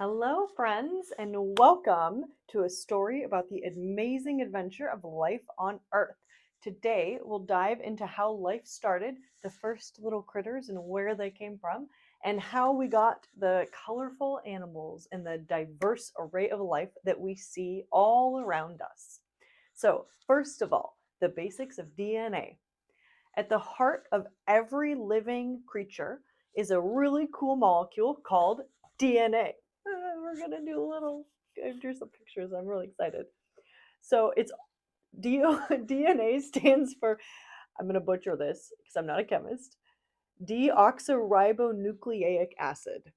Hello, friends, and welcome to a story about the amazing adventure of life on Earth. Today, we'll dive into how life started, the first little critters and where they came from, and how we got the colorful animals and the diverse array of life that we see all around us. So, first of all, the basics of DNA. At the heart of every living creature is a really cool molecule called DNA. We're gonna do a little, do some pictures. I'm really excited. So it's DNA stands for, I'm gonna butcher this because I'm not a chemist, deoxyribonucleic acid.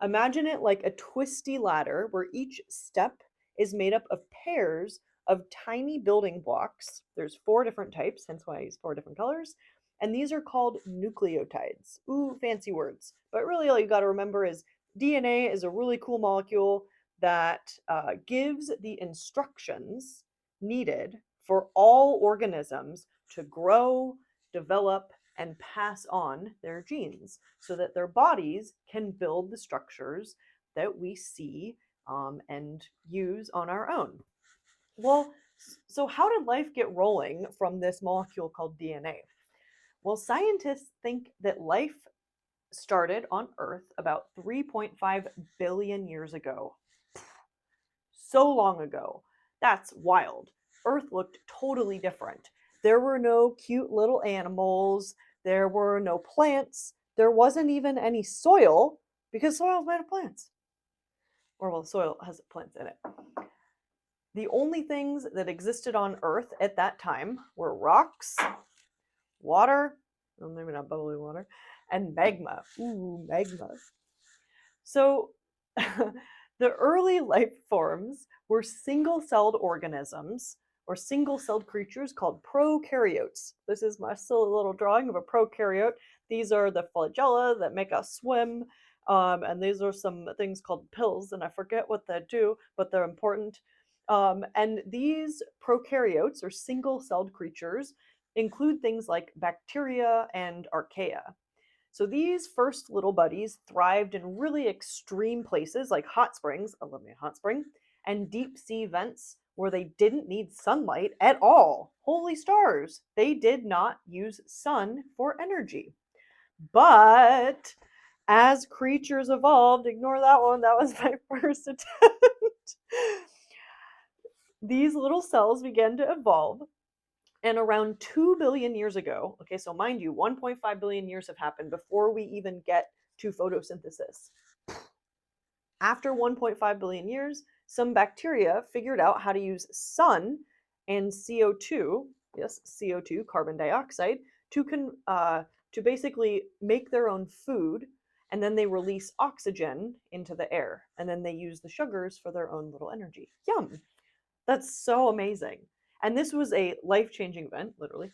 Imagine it like a twisty ladder where each step is made up of pairs of tiny building blocks. There's four different types, hence why I use four different colors. And these are called nucleotides. Ooh, fancy words. But really, all you got to remember is DNA is a really cool molecule that gives the instructions needed for all organisms to grow, develop, and pass on their genes so that their bodies can build the structures that we see and use on our own. Well, so how did life get rolling from this molecule called DNA? Well, scientists think that life started on Earth about 3.5 billion years ago. So long ago. That's wild. Earth looked totally different. There were no cute little animals, there were no plants, there wasn't even any soil because soil is made of plants. Or, well, soil has plants in it. The only things that existed on Earth at that time were rocks, water, well, maybe not bubbly water, and magma. Ooh, magma. So, the early life forms were single celled organisms or single celled creatures called prokaryotes. This is my silly little drawing of a prokaryote. These are the flagella that make us swim. And these are some things called pills, and I forget what they do, but they're important. And these prokaryotes or single celled creatures include things like bacteria and archaea. So these first little buddies thrived in really extreme places like hot springs, I love me a hot spring, and deep sea vents where they didn't need sunlight at all. Holy stars! They did not use sun for energy. But as creatures evolved, ignore that one, that was my first attempt. These little cells began to evolve, and around 2 billion years ago, okay, so mind you, 1.5 billion years have happened before we even get to photosynthesis. After 1.5 billion years, some bacteria figured out how to use sun and CO2, yes, CO2, carbon dioxide, to basically make their own food, and then they release oxygen into the air, and then they use the sugars for their own little energy. Yum! That's so amazing. And this was a life changing event, literally.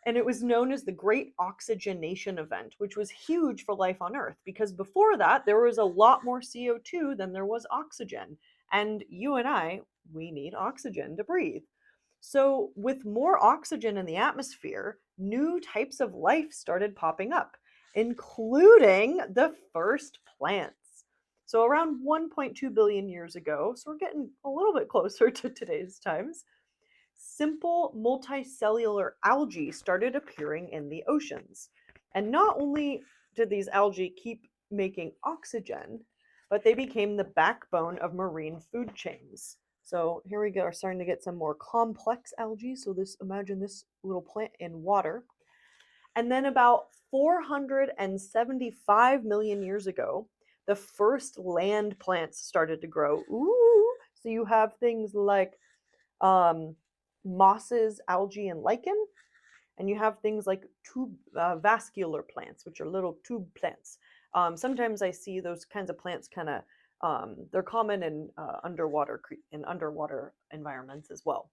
And it was known as the Great Oxygenation Event, which was huge for life on Earth because before that, there was a lot more CO2 than there was oxygen. And you and I, we need oxygen to breathe. So, with more oxygen in the atmosphere, new types of life started popping up, including the first plants. So, around 1.2 billion years ago, so we're getting a little bit closer to today's times, simple multicellular algae started appearing in the oceans. And not only did these algae keep making oxygen, but they became the backbone of marine food chains. So here we go, are starting to get some more complex algae. So imagine this little plant in water. And then about 475 million years ago, the first land plants started to grow. Ooh, so you have things like um, mosses, algae, and lichen. And you have things like vascular plants, which are little tube plants. Sometimes I see those kinds of plants kind of, they're common in underwater environments as well.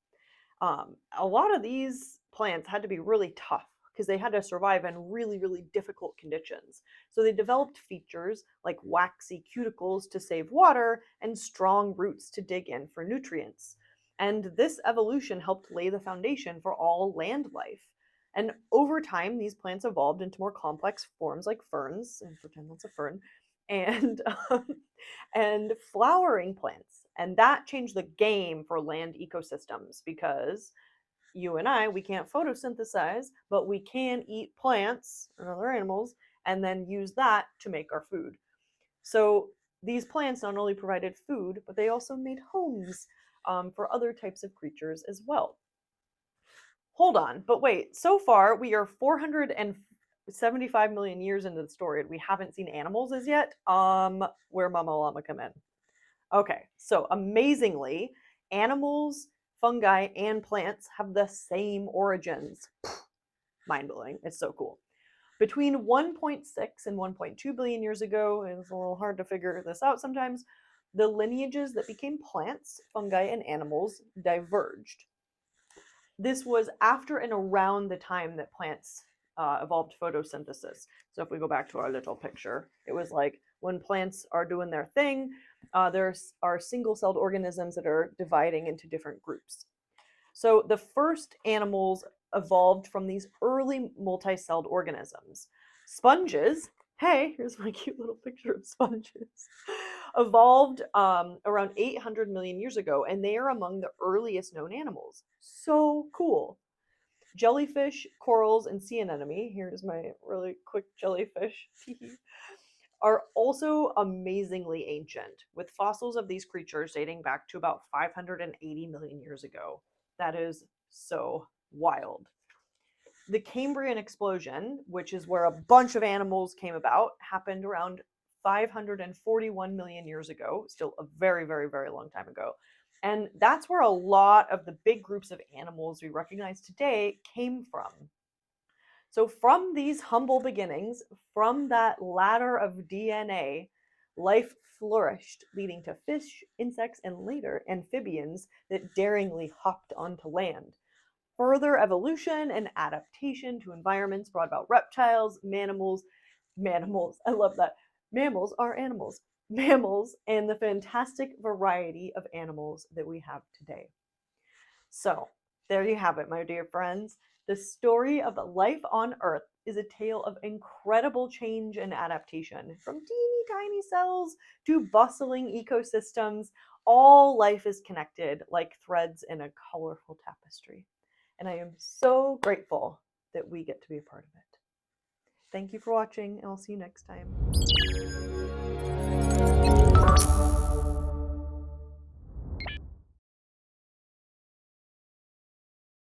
A lot of these plants had to be really tough because they had to survive in really, really difficult conditions. So they developed features like waxy cuticles to save water and strong roots to dig in for nutrients. And this evolution helped lay the foundation for all land life. And over time, these plants evolved into more complex forms like ferns, and pretend that's a fern, and and flowering plants. And that changed the game for land ecosystems because you and I, we can't photosynthesize, but we can eat plants and other animals and then use that to make our food. So these plants not only provided food, but they also made homes for other types of creatures as well. Hold on, but wait, so far we are 475 million years into the story and we haven't seen animals as yet. Where Mama Llama come in? Okay, so amazingly, animals, fungi, and plants have the same origins. Mind blowing. It's so cool. Between 1.6 and 1.2 billion years ago, it's a little hard to figure this out sometimes, the lineages that became plants, fungi, and animals diverged. This was after and around the time that plants evolved photosynthesis. So if we go back to our little picture, it was like when plants are doing their thing, there are single-celled organisms that are dividing into different groups. So the first animals evolved from these early multi-celled organisms. Sponges, hey, here's my cute little picture of sponges, evolved around 800 million years ago, and they are among the earliest known animals. So cool. Jellyfish, corals, and sea anemone, here's my really quick jellyfish, are also amazingly ancient, with fossils of these creatures dating back to about 580 million years ago. That is so wild. The Cambrian explosion, which is where a bunch of animals came about, happened around 541 million years ago, still a very, very, very long time ago. And that's where a lot of the big groups of animals we recognize today came from. So, from these humble beginnings, from that ladder of DNA, life flourished, leading to fish, insects, and later amphibians that daringly hopped onto land. Further evolution and adaptation to environments brought about reptiles, mammals, I love that. Mammals are animals. Mammals, and the fantastic variety of animals that we have today. So, there you have it, my dear friends. The story of life on Earth is a tale of incredible change and adaptation. From teeny tiny cells to bustling ecosystems, all life is connected like threads in a colorful tapestry. And I am so grateful that we get to be a part of it. Thank you for watching, and I'll see you next time.